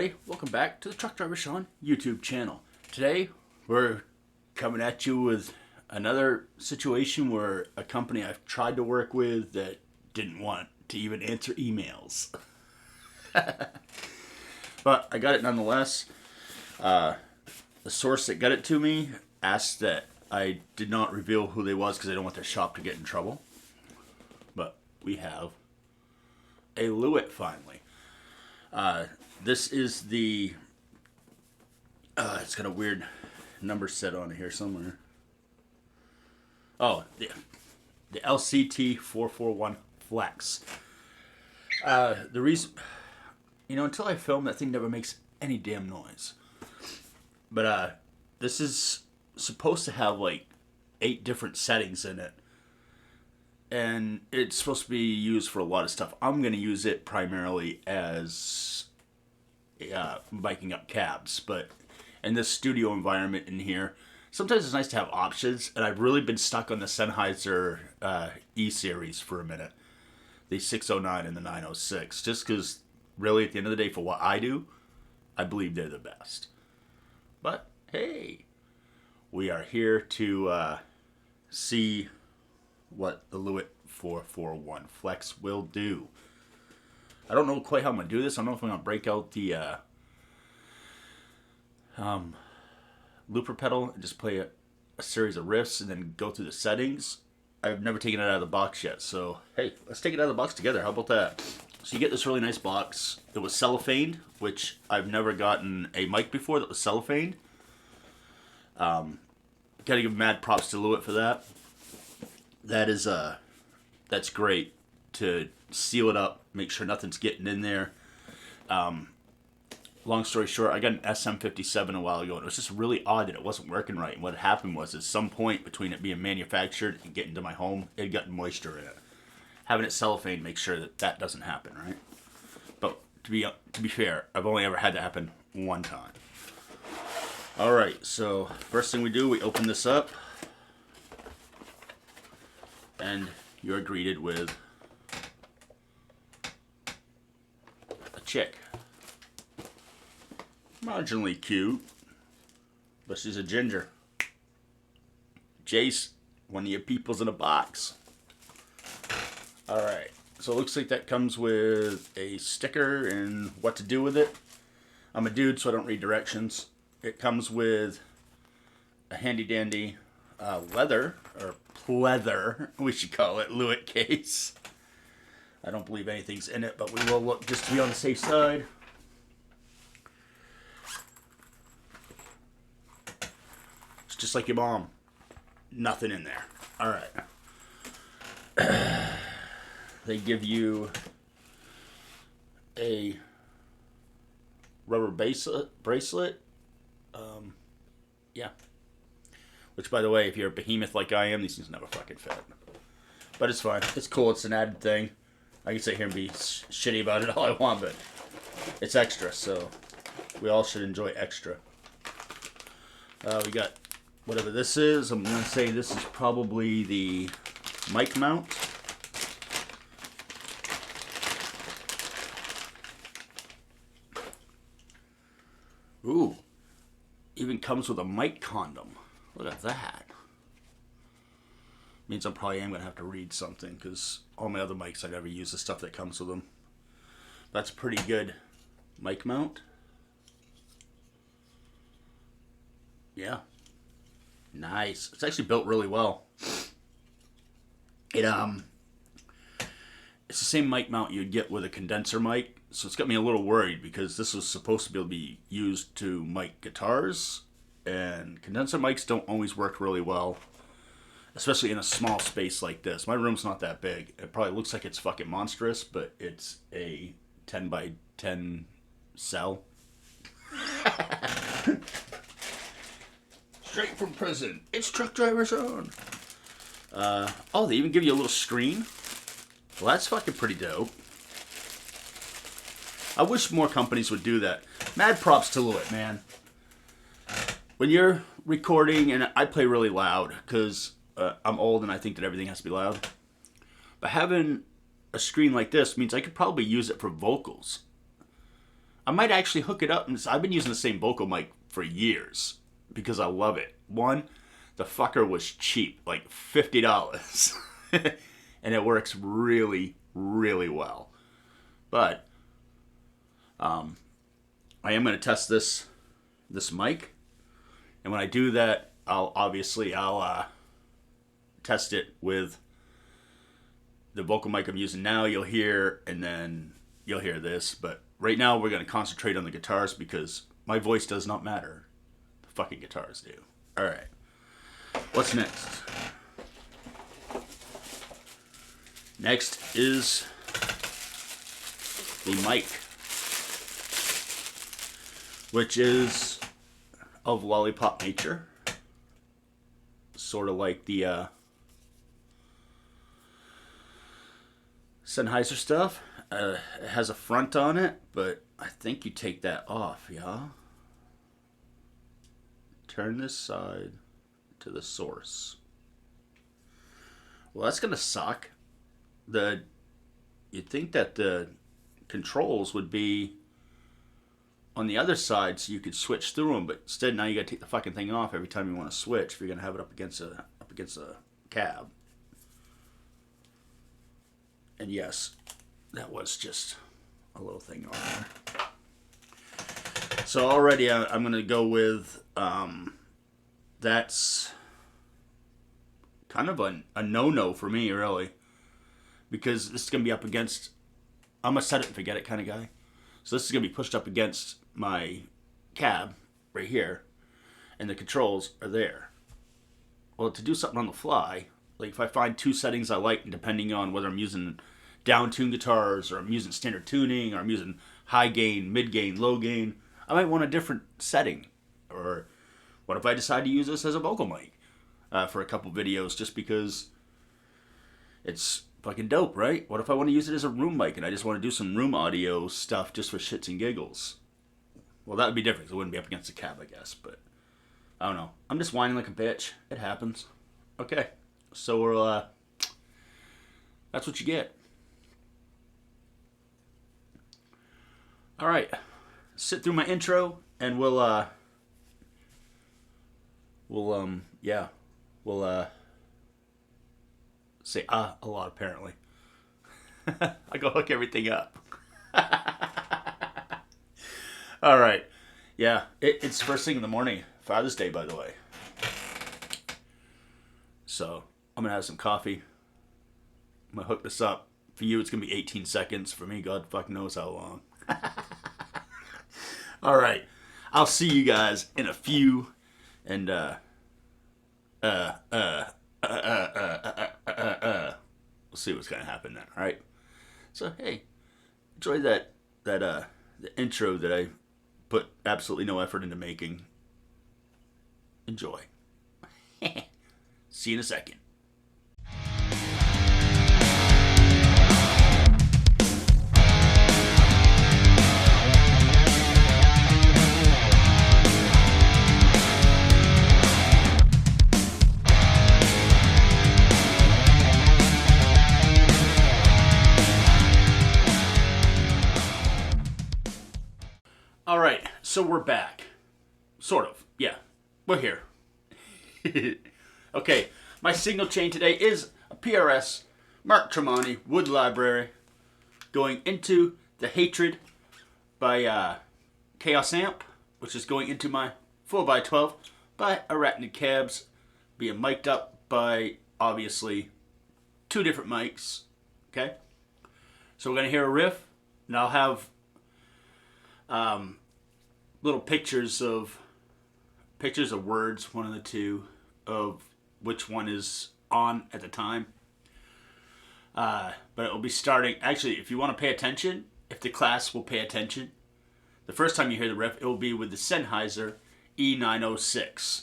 everybody, welcome back to the Truck Driver Sean YouTube channel. Today we're coming at you with another situation where a company I've tried to work with that didn't want to even answer emails. But I got it nonetheless. The source that got it to me asked that I did not reveal who they was because they don't want their shop to get in trouble. But we have a Lewitt finally. This is the, it's got a weird number set on here somewhere. Oh, the LCT 441 Flex. The reason, until I film, that thing never makes any damn noise. But, this is supposed to have like 8 different settings in it. And it's supposed to be used for a lot of stuff. I'm going to use it primarily as biking up cabs. But in this studio environment in here, sometimes it's nice to have options. And I've really been stuck on the Sennheiser E-Series for a minute. The 609 and the 906. Just because, really, at the end of the day, for what I do, I believe they're the best. But, hey, we are here to see what the Lewitt 441 Flex will do. I don't know quite how I'm going to do this. I don't know if I'm going to break out the looper pedal and just play a series of riffs and then go through the settings. I've never taken it out of the box yet, so hey, let's take it out of the box together. How about that? So you get this really nice box. It was cellophaned, which I've never gotten a mic before that was cellophaned. Gotta give mad props to Lewitt for that. That is that's great to seal it up, make sure nothing's getting in there. Long story short, I got an SM57 a while ago, and it was just really odd that it wasn't working right. And what happened was, at some point between it being manufactured and getting to my home, it got moisture in it. Having it cellophane makes sure that that doesn't happen, right? But to be fair, I've only ever had that happen one time. All right, so first thing we do, we open this up, and you're greeted with a chick. Marginally cute, but she's a ginger. Jace, one of your people's in a box. Alright, so it looks like that comes with a sticker and what to do with it. I'm a dude, so I don't read directions. It comes with a handy dandy leather, or pleather, we should call it, Lewitt case. I don't believe anything's in it, but we will look just to be on the safe side. It's just like your mom. Nothing in there. Alright. They give you a rubber bracelet. Yeah. Which, by the way, if you're a behemoth like I am, these things never fucking fit. But it's fine. It's cool. It's an added thing. I can sit here and be shitty about it all I want, but it's extra, so we all should enjoy extra. We got whatever this is. I'm going to say this is probably the mic mount. Ooh. Even comes with a mic condom. Look at that. Means I probably am going to have to read something, because all my other mics I never use the stuff that comes with them. That's a pretty good mic mount. Yeah. Nice. It's actually built really well. It's the same mic mount you'd get with a condenser mic, so it's got me a little worried because this was supposed to be able to be used to mic guitars, and condenser mics don't always work really well, especially in a small space like this. My room's not that big. It probably looks like it's fucking monstrous, but it's a 10 by 10 cell. Straight from prison. It's Truck Driver Sean. Oh, they even give you a little screen. Well, that's fucking pretty dope. I wish more companies would do that. Mad props to Lewitt, man. When you're recording, and I play really loud because I'm old and I think that everything has to be loud. But having a screen like this means I could probably use it for vocals. I might actually hook it up. And I've been using the same vocal mic for years because I love it. One, the fucker was cheap, like $50. And it works really, really well. But I am going to test this mic. And when I do that, I'll test it with the vocal mic I'm using now. You'll hear, and then you'll hear this. But right now we're going to concentrate on the guitars because my voice does not matter. The fucking guitars do. All right. What's next? Next is the mic, which is of lollipop nature. Sort of like the Sennheiser stuff. It has a front on it, but I think you take that off, yeah? Turn this side to the source. Well, that's gonna suck. You'd think that the controls would be on the other side so you could switch through them, but instead now you gotta take the fucking thing off every time you want to switch if you're gonna have it up against a cab. And yes, that was just a little thing on there. So already I'm gonna go with that's kind of a no-no for me, really, because this is gonna be up against, I'm a set it and forget it kind of guy. So this is gonna be pushed up against my cab right here, and the controls are there. Well, to do something on the fly, like if I find two settings I like, depending on whether I'm using down-tuned guitars or I'm using standard tuning or I'm using high gain, mid gain, low gain, I might want a different setting. Or what if I decide to use this as a vocal mic for a couple videos just because it's fucking dope, right? What if I want to use it as a room mic and I just want to do some room audio stuff just for shits and giggles? Well, that would be different. It wouldn't be up against the cab, I guess, but I don't know. I'm just whining like a bitch. It happens. Okay, so we're that's what you get. All right, sit through my intro, and we'll say a lot apparently. I go hook everything up. All right, yeah, it's first thing in the morning, Father's Day, by the way. So I'm gonna have some coffee. I'm gonna hook this up. For you, it's gonna be 18 seconds. For me, God fucking knows how long. All right, I'll see you guys in a few, and we'll see what's gonna happen then. All right. So hey, enjoy the intro that I put absolutely no effort into making. Enjoy. See you in a second. All right, so we're back. Sort of, yeah. We're here. Okay, my signal chain today is a PRS Mark Tremonti Wood Library going into the Hatred by Chaos Amp, which is going into my 4x12 by Arachnid Cabs, being mic'd up by, obviously, two different mics. Okay? So we're going to hear a riff, and I'll have little pictures of words, one of the two, of which one is on at the time. But it will be starting, actually, if you want to pay attention, if the class will pay attention, the first time you hear the riff, it will be with the Sennheiser E906.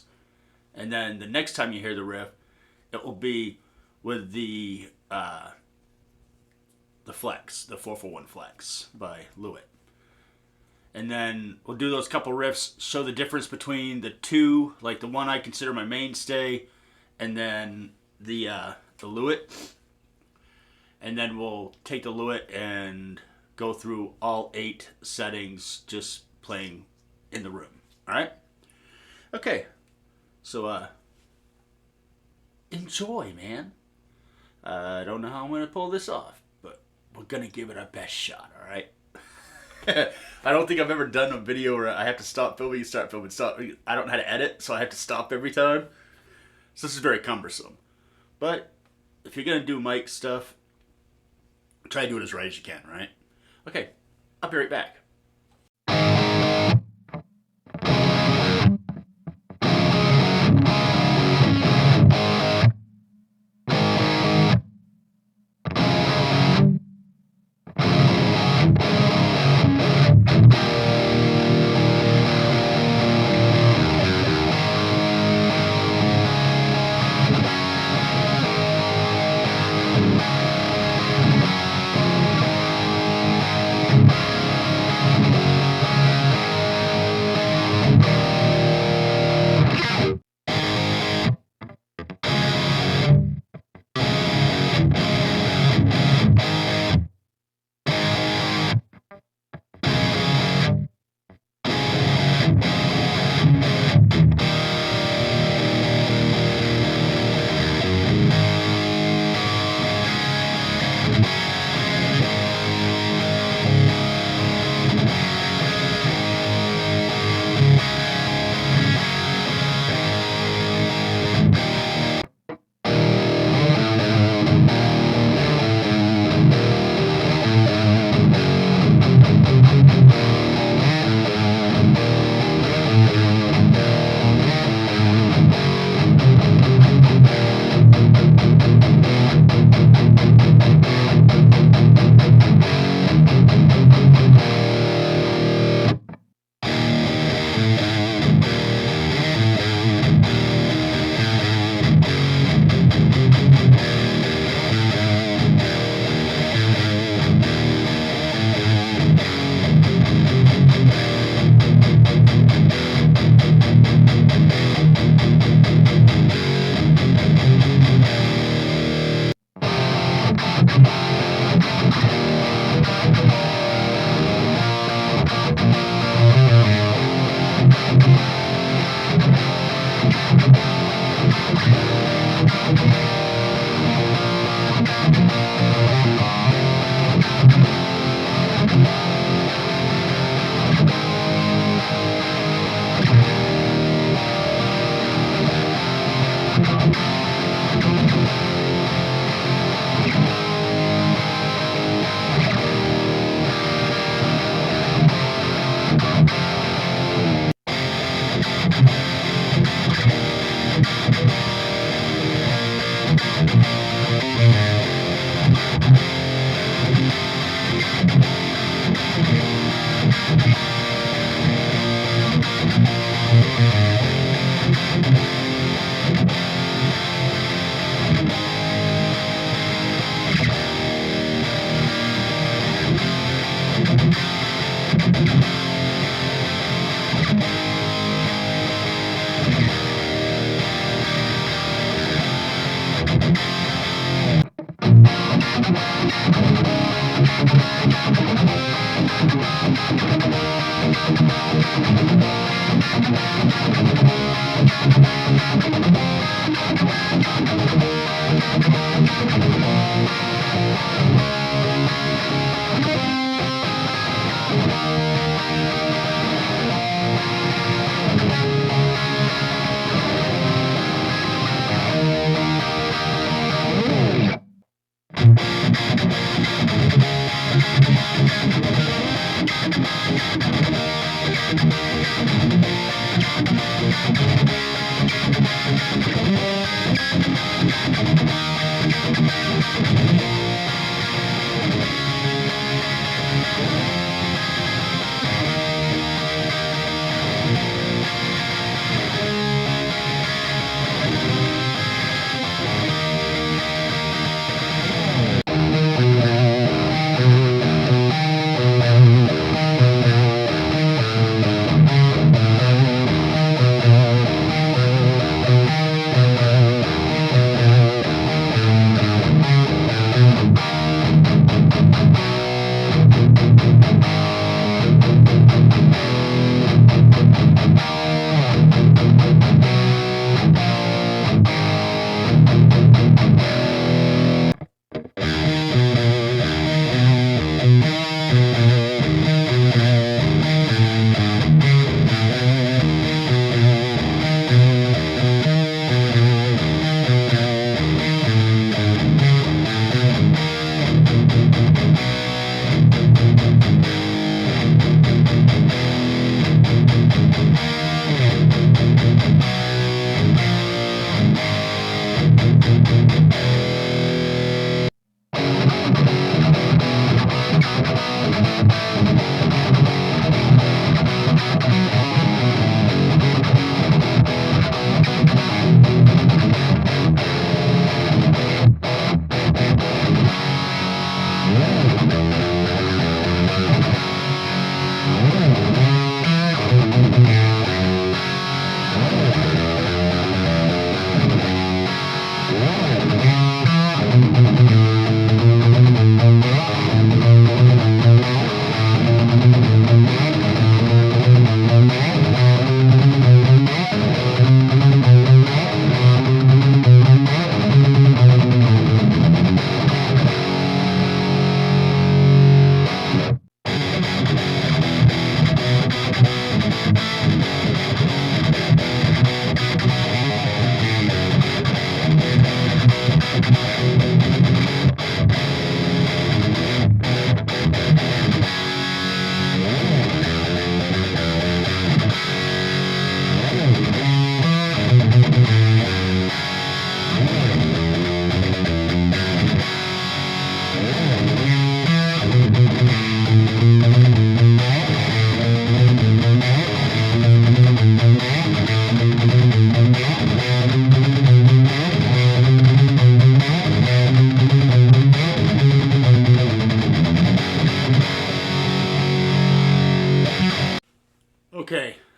And then the next time you hear the riff, it will be with the Flex, the 441 Flex by Lewitt. And then we'll do those couple riffs, show the difference between the two, like the one I consider my mainstay, and then the Lewitt. And then we'll take the Lewitt and go through all 8 settings just playing in the room. All right? Okay. So, enjoy, man. I don't know how I'm going to pull this off, but we're going to give it our best shot, all right? I don't think I've ever done a video where I have to stop filming, start filming, stop. I don't know how to edit, so I have to stop every time. So this is very cumbersome. But if you're going to do mic stuff, try to do it as right as you can, right? Okay, I'll be right back.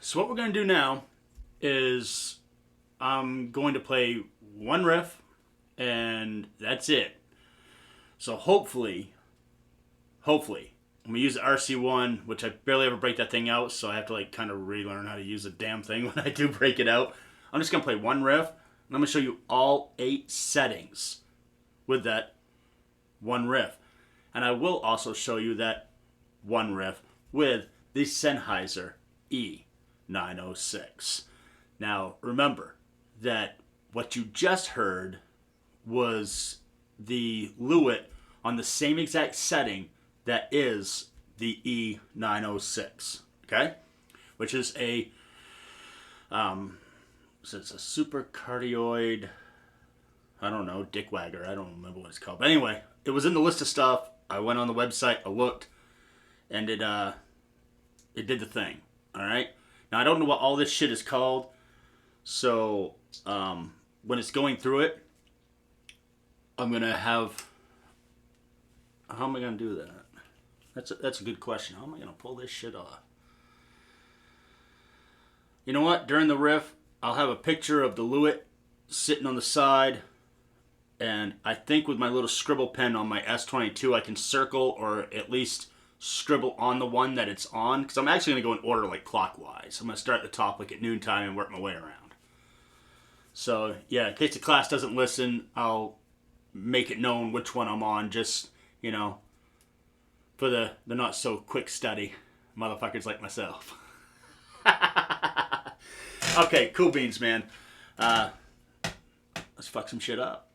So what we're going to do now is I'm going to play one riff and that's it. So hopefully, I'm going to use the RC1, which I barely ever break that thing out, so I have to like kind of relearn how to use the damn thing when I do break it out. I'm just going to play one riff, and I'm going to show you all 8 settings with that one riff. And I will also show you that one riff with the Sennheiser E906. Now, remember that what you just heard was the Lewitt on the same exact setting that is the E906, okay? Which is a so it's a super cardioid, I don't know, dickwagger. I don't remember what it's called. But anyway, it was in the list of stuff. I went on the website, I looked, and it did the thing. All right. Now I don't know what all this shit is called, so when it's going through it, I'm gonna have. How am I gonna do that? That's a good question. How am I gonna pull this shit off? You know what? During the riff, I'll have a picture of the Lewitt sitting on the side, and I think with my little scribble pen on my S22, I can circle or at least scribble on the one that it's on, because I'm actually going to go in order like clockwise. I'm going to start at the top like at noontime and work my way around. So yeah, in case the class doesn't listen, I'll make it known which one I'm on, just, you know, for the not so quick study motherfuckers like myself. Okay, cool beans, man. Let's fuck some shit up.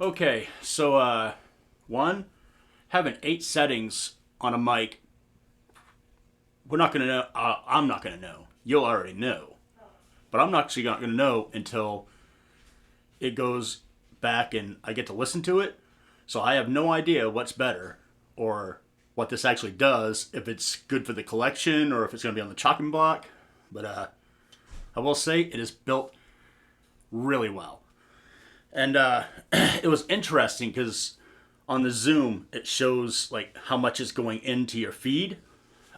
Okay, so one, having 8 settings on a mic, we're not gonna know. I'm not gonna know. You'll already know, but I'm not actually not gonna know until it goes back and I get to listen to it. So I have no idea what's better or what this actually does, if it's good for the collection or if it's gonna be on the chopping block. But I will say it is built really well. And it was interesting because on the Zoom, it shows like how much is going into your feed.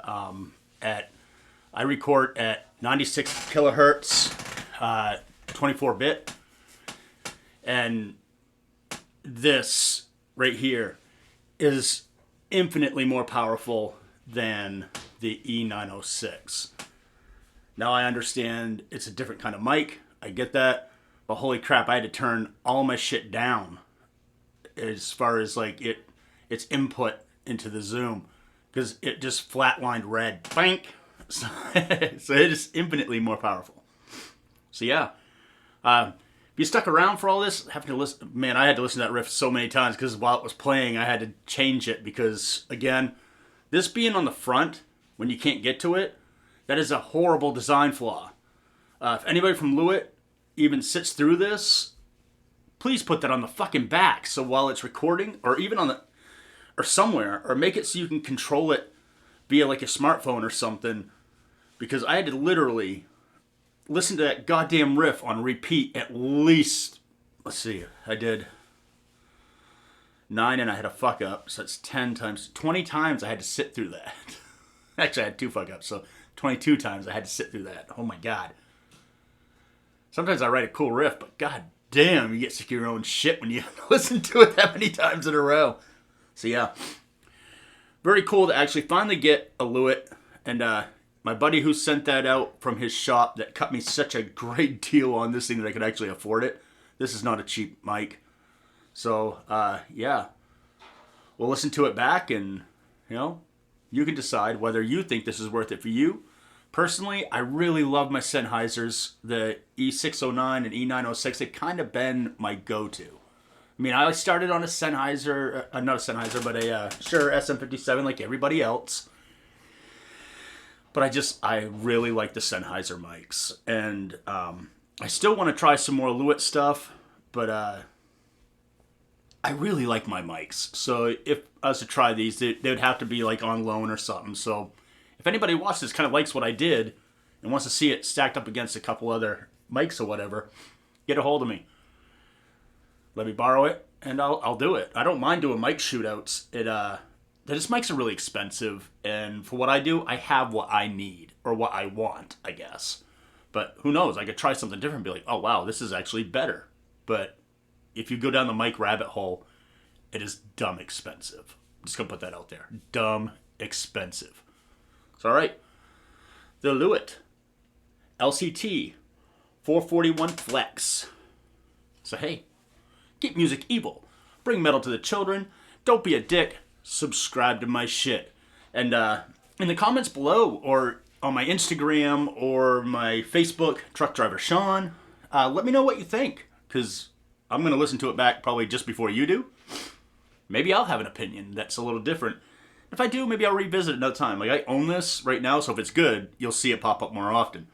I record at 96 kilohertz, 24-bit. And this right here is infinitely more powerful than the E906. Now I understand it's a different kind of mic. I get that. But holy crap, I had to turn all my shit down as far as like its input into the Zoom, because it just flatlined red. Bank. So it is infinitely more powerful. So yeah, if you stuck around for all this, having to listen, man, I had to listen to that riff so many times because while it was playing, I had to change it because again, this being on the front when you can't get to it, that is a horrible design flaw. If anybody from Lewitt even sits through this, please put that on the fucking back so while it's recording, or even on the, or somewhere, or make it so you can control it via like a smartphone or something, because I had to literally listen to that goddamn riff on repeat at least, let's see, I did 9 and I had a fuck up, so that's 10 times, 20 times I had to sit through that. Actually I had 2 fuck ups, so 22 times I had to sit through that. Oh my god. Sometimes I write a cool riff, but god damn, you get sick of your own shit when you listen to it that many times in a row. So yeah, very cool to actually finally get a Lewitt. And my buddy who sent that out from his shop that cut me such a great deal on this thing that I could actually afford it. This is not a cheap mic. So yeah, we'll listen to it back and, you know, you can decide whether you think this is worth it for you. Personally, I really love my Sennheisers. The E609 and E906, they kind of been my go-to. I mean, I started on a Sennheiser, not a Sennheiser, but a Shure SM57 like everybody else. But I really like the Sennheiser mics. And I still want to try some more Lewitt stuff, but I really like my mics. So if I was to try these, they would have to be like on loan or something. So if anybody watches this, kind of likes what I did and wants to see it stacked up against a couple other mics or whatever, get a hold of me. Let me borrow it, and I'll do it. I don't mind doing mic shootouts. This mics are really expensive, and for what I do, I have what I need, or what I want, I guess. But who knows? I could try something different and be like, oh wow, this is actually better. But if you go down the mic rabbit hole, it is dumb expensive. I'm just going to put that out there. Dumb expensive. So alright, the Lewitt LCT 441 Flex. So hey, keep music evil. Bring metal to the children. Don't be a dick. Subscribe to my shit. And in the comments below, or on my Instagram, or my Facebook, Truck Driver Sean, let me know what you think. Because I'm going to listen to it back probably just before you do. Maybe I'll have an opinion that's a little different. If I do, maybe I'll revisit it another time. Like, I own this right now, so if it's good, you'll see it pop up more often.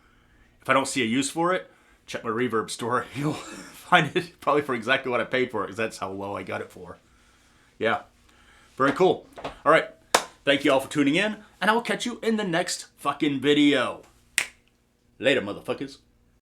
If I don't see a use for it, check my Reverb store. You'll find it probably for exactly what I paid for it, because that's how low I got it for. Yeah. Very cool. All right. Thank you all for tuning in, and I will catch you in the next fucking video. Later, motherfuckers.